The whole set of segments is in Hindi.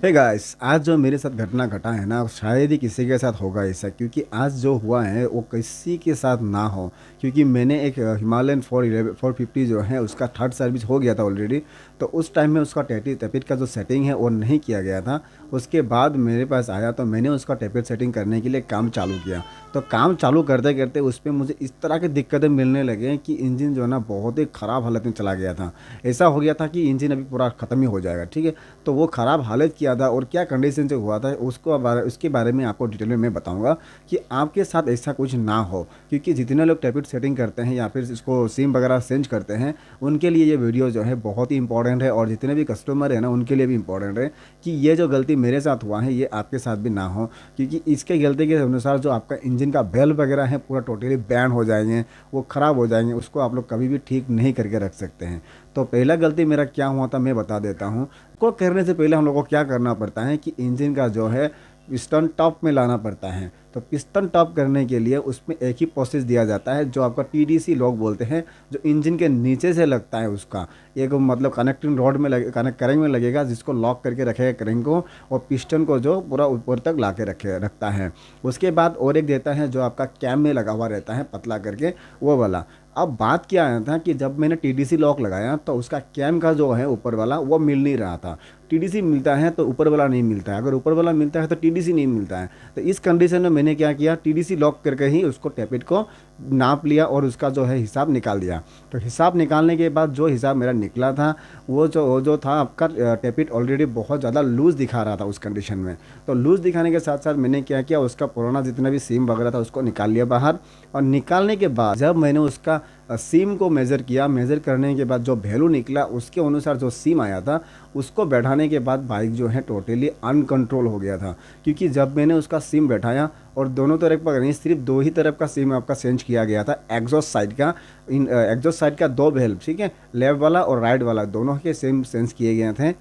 हे गाइस, आज जो मेरे साथ घटना घटा है ना, शायद ही किसी के साथ होगा ऐसा, क्योंकि आज जो हुआ है वो किसी के साथ ना हो। क्योंकि मैंने एक हिमालयन 450 जो है उसका थर्ड सर्विस हो गया था ऑलरेडी। तो उस टाइम में उसका टैपिट का जो सेटिंग है वो नहीं किया गया था। उसके बाद मेरे पास आया तो मैंने उसका टैपिट सेटिंग करने के लिए काम चालू किया। तो काम चालू करते करते उस पर मुझे इस तरह की दिक्कतें मिलने लगे कि इंजन जो है ना बहुत ही ख़राब हालत में चला गया था। ऐसा हो गया था कि इंजन अभी पूरा ख़त्म ही हो जाएगा, ठीक है। तो वो ख़राब हालत किया था और क्या कंडीशन से हुआ था उसके बारे में आपको डिटेल में मैं बताऊंगा कि आपके साथ ऐसा कुछ ना हो। क्योंकि जितने लोग टैपिट सेटिंग करते हैं या फिर इसको सिम वगैरह चेंज करते हैं, उनके लिए ये वीडियो जो है बहुत ही इंपॉर्टेंट है, और जितने भी कस्टमर है ना उनके लिए भी इंपॉर्टेंट है कि ये जो गलती मेरे साथ हुआ है ये आपके साथ भी ना हो। क्योंकि इसके गलती के अनुसार जो आपका इंजन का बेल वगैरह है पूरा टोटली बैन हो जाएंगे, वो ख़राब हो जाएंगे, उसको आप लोग कभी भी ठीक नहीं करके रख सकते हैं। तो पहला गलती मेरा क्या हुआ था मैं बता देता हूँ। को करने से पहले हम लोग को क्या करना पड़ता है कि इंजन का जो है पिस्टन टॉप में लाना पड़ता है। तो पिस्टन टॉप करने के लिए उसमें एक ही प्रोसेस दिया जाता है जो आपका टीडीसी लॉक बोलते हैं, जो इंजन के नीचे से लगता है उसका एक मतलब कनेक्टिंग रॉड में कनेक्ट करेंग में लगेगा, जिसको लॉक करके रखेगा करेंग को, और पिस्टन को जो पूरा ऊपर तक ला के रखता है। उसके बाद और एक देता है जो आपका कैम में लगा हुआ रहता है पतला करके, वो वाला। अब बात क्या आया था कि जब मैंने टीडीसी लॉक लगाया तो उसका कैम का जो है ऊपर वाला वो मिल नहीं रहा था। टीडीसी मिलता है तो ऊपर वाला नहीं मिलता है, अगर ऊपर वाला मिलता है तो टीडीसी नहीं मिलता है। तो इस कंडीशन में मैंने क्या किया, टीडीसी लॉक करके ही उसको टैपिट को नाप लिया और उसका जो है हिसाब निकाल दिया। तो हिसाब निकालने के बाद जो हिसाब मेरा निकला था वो जो था आपका टैपिट ऑलरेडी बहुत ज़्यादा लूज़ दिखा रहा था उस कंडीशन में। तो लूज़ दिखाने के साथ साथ मैंने क्या किया, उसका पुराना जितना भी सिम वगैरह था उसको निकाल लिया बाहर। और निकालने के बाद जब मैंने उसका सिम को मेज़र किया, मेज़र करने के बाद जो वैल्यू निकला उसके अनुसार जो सिम आया था उसको बैठाने के बाद बाइक जो है टोटली अनकंट्रोल हो गया था। क्योंकि जब मैंने उसका सिम बैठाया और दोनों तरफ का नहीं, सिर्फ दो ही तरफ का सिम आपका चेंज किया गया था, एग्जॉस्ट साइड का। इन एग्जॉस्ट साइड का दो वेल्व, ठीक है, लेफ्ट वाला और राइट वाला दोनों के सेम चेंज किए गए थे।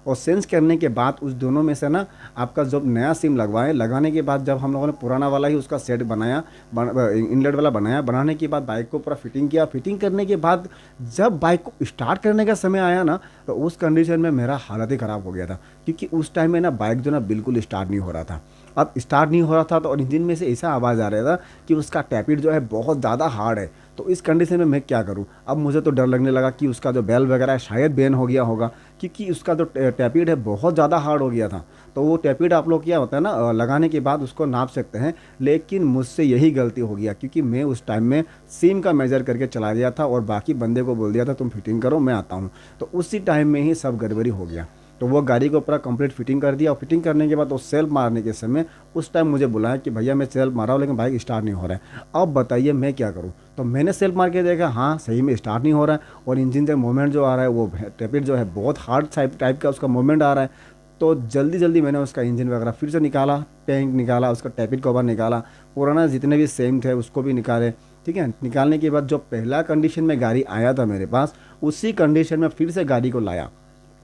और सेंस करने के बाद उस दोनों में से ना आपका जब नया सिम लगवाए, लगाने के बाद जब हम लोगों ने पुराना वाला ही उसका सेट बनाया, इनलेट वाला बनाया, बनाने के बाद बाइक को पूरा फिटिंग किया। फिटिंग करने के बाद जब बाइक को स्टार्ट करने का समय आया ना, तो उस कंडीशन में मेरा हालत ही ख़राब हो गया था। क्योंकि उस टाइम में ना बाइक जो ना बिल्कुल स्टार्ट नहीं हो रहा था। अब स्टार्ट नहीं हो रहा था तो और इंजन में से ऐसा आवाज़ आ रहा था कि उसका टैपिट जो है बहुत ज़्यादा हार्ड है। तो इस कंडीशन में मैं क्या करूं, अब मुझे तो डर लगने लगा कि उसका जो बेल वगैरह है शायद बैन हो गया होगा, क्योंकि उसका जो टैपिट है बहुत ज़्यादा हार्ड हो गया था। तो वो टैपिट आप लोग क्या होता है ना, लगाने के बाद उसको नाप सकते हैं। लेकिन मुझसे यही गलती हो गया क्योंकि मैं उस टाइम में सिम का मेजर करके चला दिया था और बाकी बंदे को बोल दिया था तुम फिटिंग करो मैं आता हूँ। तो उसी टाइम में ही सब गड़बड़ी हो गया। तो वो गाड़ी को पूरा कंप्लीट फिटिंग कर दिया, और फिटिंग करने के बाद वो सेल्फ मारने के समय उस टाइम मुझे बुलाया कि भैया मैं सेल्फ मारा हूँ लेकिन बाइक स्टार्ट नहीं हो रहा है, अब बताइए मैं क्या करूँ। तो मैंने सेल्फ मार के देखा, हाँ सही में स्टार्ट नहीं हो रहा है, और इंजन से मूवमेंट जो आ रहा है वो टैपिट जो है बहुत हार्ड टाइप का उसका मूवमेंट आ रहा है। तो जल्दी जल्दी मैंने उसका इंजन वगैरह फिर से निकाला, टैंक निकाला, उसका टैपिट कवर निकाला, पुराना जितने भी सेम थे उसको भी निकाले। ठीक है, निकालने के बाद जो पहला कंडीशन में गाड़ी आया था मेरे पास, उसी कंडीशन में फिर से गाड़ी को लाया,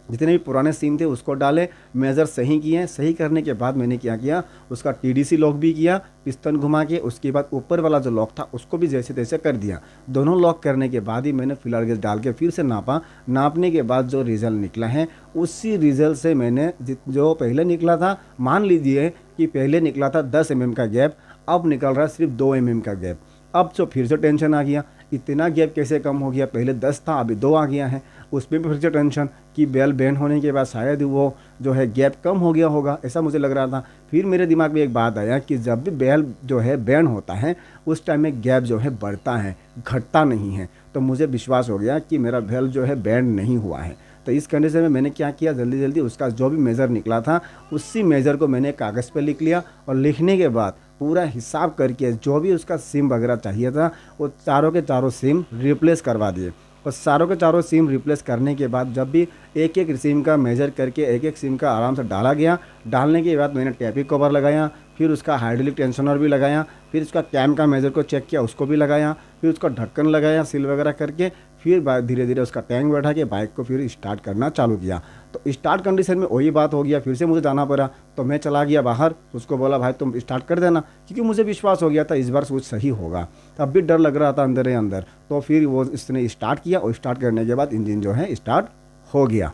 जितने भी पुराने सिम थे उसको डाले, मेज़र सही किए। सही करने के बाद मैंने क्या किया, उसका टीडीसी लॉक भी किया पिस्टन घुमा के। उसके बाद ऊपर वाला जो लॉक था उसको भी जैसे तैसे कर दिया। दोनों लॉक करने के बाद ही मैंने फिलहाल गेज डाल के फिर से नापा। नापने के बाद जो रिज़ल्ट निकला है उसी रिज़ल्ट से मैंने जो पहले निकला था, मान लीजिए कि पहले निकला था 10 mm का गैप, अब निकल रहा है सिर्फ 2 mm का गैप। अब तो फिर से टेंशन आ गया, इतना गैप कैसे कम हो गया, पहले 10 था अभी 2 आ गया है। उसमें भी फिर से टेंशन कि बेल बैंड होने के बाद शायद वो जो है गैप कम हो गया होगा, ऐसा मुझे लग रहा था। फिर मेरे दिमाग में एक बात आया कि जब भी बेल जो है बैंड होता है उस टाइम में गैप जो है बढ़ता है, घटता नहीं है। तो मुझे विश्वास हो गया कि मेरा बेल जो है बैंड नहीं हुआ है। तो इस कंडीशन में मैंने क्या किया, जल्दी जल्दी उसका जो भी मेज़र निकला था उसी मेज़र को मैंने कागज़ पे लिख लिया, और लिखने के बाद पूरा हिसाब करके जो भी उसका सिम वगैरह चाहिए था वो चारों के चारों सिम रिप्लेस करवा दिए। और चारों के चारों सिम रिप्लेस करने के बाद जब भी एक एक सिम का मेजर करके एक एक सिम का आराम से डाला गया, डालने के बाद मैंने टैपिक कवर लगाया, फिर उसका हाइड्रोलिक टेंशनर भी लगाया, फिर उसका कैम का मेजर को चेक किया उसको भी लगाया, फिर उसका ढक्कन लगाया सील वगैरह करके, फिर धीरे धीरे उसका टैंक बैठा के बाइक को फिर स्टार्ट करना चालू किया। तो स्टार्ट कंडीशन में वही बात हो गया, फिर से मुझे जाना पड़ा। तो मैं चला गया बाहर, उसको बोला भाई तुम स्टार्ट कर देना, क्योंकि मुझे विश्वास हो गया था इस बार कुछ सही होगा। तब भी डर लग रहा था अंदर ही अंदर। तो फिर वो इसने स्टार्ट किया, और स्टार्ट करने के बाद इंजन जो है स्टार्ट हो गया।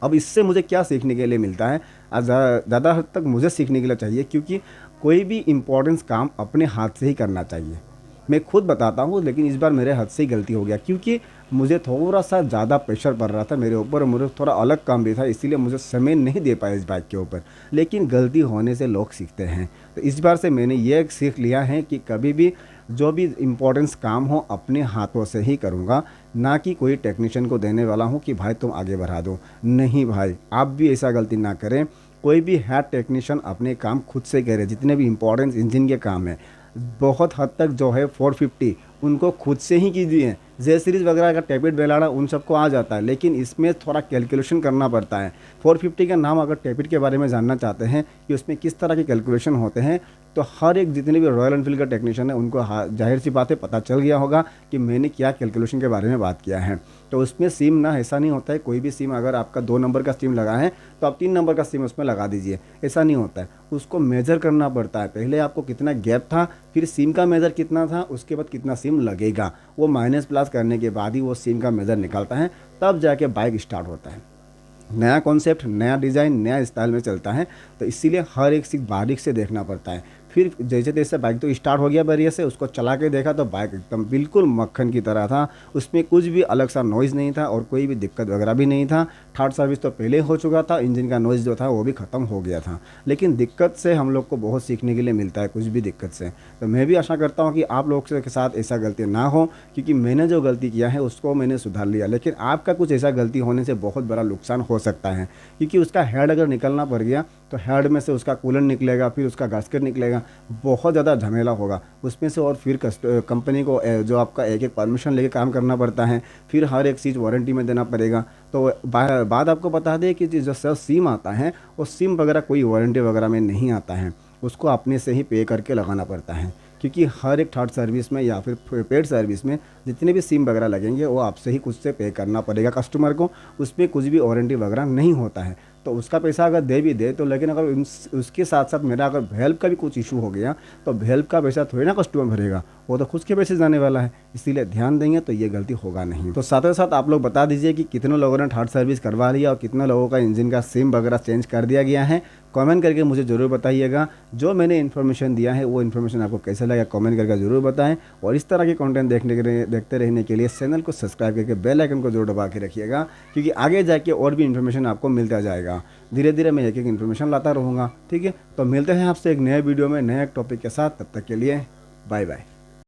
अब इससे मुझे क्या सीखने के लिए मिलता है, ज़्यादा हद तक मुझे सीखने के लिए चाहिए, क्योंकि कोई भी इम्पोर्टेंस काम अपने हाथ से ही करना चाहिए। मैं खुद बताता हूँ, लेकिन इस बार मेरे हाथ से ही गलती हो गया, क्योंकि मुझे थोड़ा सा ज़्यादा प्रेशर पड़ रहा था मेरे ऊपर, और मुझे थोड़ा अलग काम भी था, इसीलिए मुझे समय नहीं दे पाया इस बाइक के ऊपर। लेकिन गलती होने से लोग सीखते हैं, तो इस बार से मैंने ये सीख लिया है कि कभी भी जो भी इम्पोर्टेंस काम हो अपने हाथों से ही करूँगा, ना कि कोई टेक्नीशियन को देने वाला हूँ कि भाई तुम आगे बढ़ा दो। नहीं भाई, आप भी ऐसा गलती ना करें। कोई भी हेड टेक्नीशियन अपने काम खुद से करे, जितने भी इम्पोर्टेंस इंजन के काम है बहुत हद तक जो है 450 उनको खुद से ही कीजिए। जे सीरीज़ वगैरह का टैपेट बेलाना उन सबको आ जाता है, लेकिन इसमें थोड़ा कैलकुलेशन करना पड़ता है। 450 का नाम अगर टैपेट के बारे में जानना चाहते हैं कि उसमें किस तरह के कैलकुलेशन होते हैं, तो हर एक जितने भी रॉयल एनफील्ड का टेक्नीशियन है उनको जाहिर सी बात है पता चल गया होगा कि मैंने क्या कैलकुलेशन के बारे में बात किया है। तो उसमें सिम ना ऐसा नहीं होता है, कोई भी सिम अगर आपका 2 नंबर का सिम लगा है तो आप 3 नंबर का सिम उसमें लगा दीजिए, ऐसा नहीं होता है। उसको मेजर करना पड़ता है, पहले आपको कितना गैप था, फिर सिम का मेजर कितना था, उसके बाद कितना सिम लगेगा, वो माइनस प्लस करने के बाद ही वो सिम का मेजर निकलता है, तब जाके बाइक स्टार्ट होता है। नया कॉन्सेप्ट, नया डिज़ाइन, नया स्टाइल में चलता है, तो इसीलिए हर एक चीज़ बारीक से देखना पड़ता है। फिर जैसे तैसे बाइक तो स्टार्ट हो गया बढ़िया से, उसको चला के देखा तो बाइक एकदम बिल्कुल मक्खन की तरह था, उसमें कुछ भी अलग सा नॉइज़ नहीं था और कोई भी दिक्कत वगैरह भी नहीं था। थर्ड सर्विस तो पहले हो चुका था, इंजन का नॉइज़ जो था वो भी ख़त्म हो गया था। लेकिन दिक्कत से हम लोग को बहुत सीखने के लिए मिलता है, कुछ भी दिक्कत से। तो मैं भी आशा करता हूँ कि आप लोग के साथ ऐसा गलती ना हो, क्योंकि मैंने जो गलती किया है उसको मैंने सुधार लिया, लेकिन आपका कुछ ऐसा गलती होने से बहुत बड़ा नुकसान हो सकता है। क्योंकि उसका हेड अगर निकलना पड़ गया तो हेड में से उसका कूलेंट निकलेगा, फिर उसका गास्केट निकलेगा, बहुत ज़्यादा झमेला होगा उसमें से। और फिर कंपनी को जो आपका एक एक परमिशन लेके काम करना पड़ता है, फिर हर एक चीज़ वारंटी में देना पड़ेगा। तो बात आपको बता दें कि जो सिम आता है वो सिम वगैरह कोई वारंटी वगैरह में नहीं आता है, उसको अपने से ही पे करके लगाना पड़ता है। क्योंकि हर एक थर्ड सर्विस में या फिर पेड सर्विस में जितने भी सिम वगैरह लगेंगे वो आपसे ही कुछ से पे करना पड़ेगा कस्टमर को, उसमें कुछ भी वारंटी वगैरह नहीं होता है। तो उसका पैसा अगर दे भी दे तो, लेकिन अगर उसके साथ साथ मेरा अगर वेल्व का भी कुछ इशू हो गया तो वेल्व का पैसा थोड़ी ना कस्टमर भरेगा, वो तो खुद के पैसे जाने वाला है। इसीलिए ध्यान देंगे तो ये गलती होगा नहीं। तो साथ ही साथ आप लोग बता दीजिए कि कितने लोगों ने थर्ड सर्विस करवा लिया और कितने लोगों का इंजन का सिम वगैरह चेंज कर दिया गया है। कमेंट करके मुझे ज़रूर बताइएगा। जो मैंने इन्फॉर्मेशन दिया है वो इन्फॉर्मेशन आपको कैसा लगा कमेंट करके ज़रूर बताएं। और इस तरह के कंटेंट देखते रहने के लिए चैनल को सब्सक्राइब करके बेल आइकन को जरूर दबा के रखिएगा, क्योंकि आगे जाके और भी इन्फॉर्मेशन आपको मिलता जाएगा। धीरे धीरे मैं एक एक इन्फॉर्मेशन लाता रहूँगा। ठीक है, तो मिलते हैं आपसे एक नए वीडियो में नए टॉपिक के साथ। तब तक के लिए बाय बाय।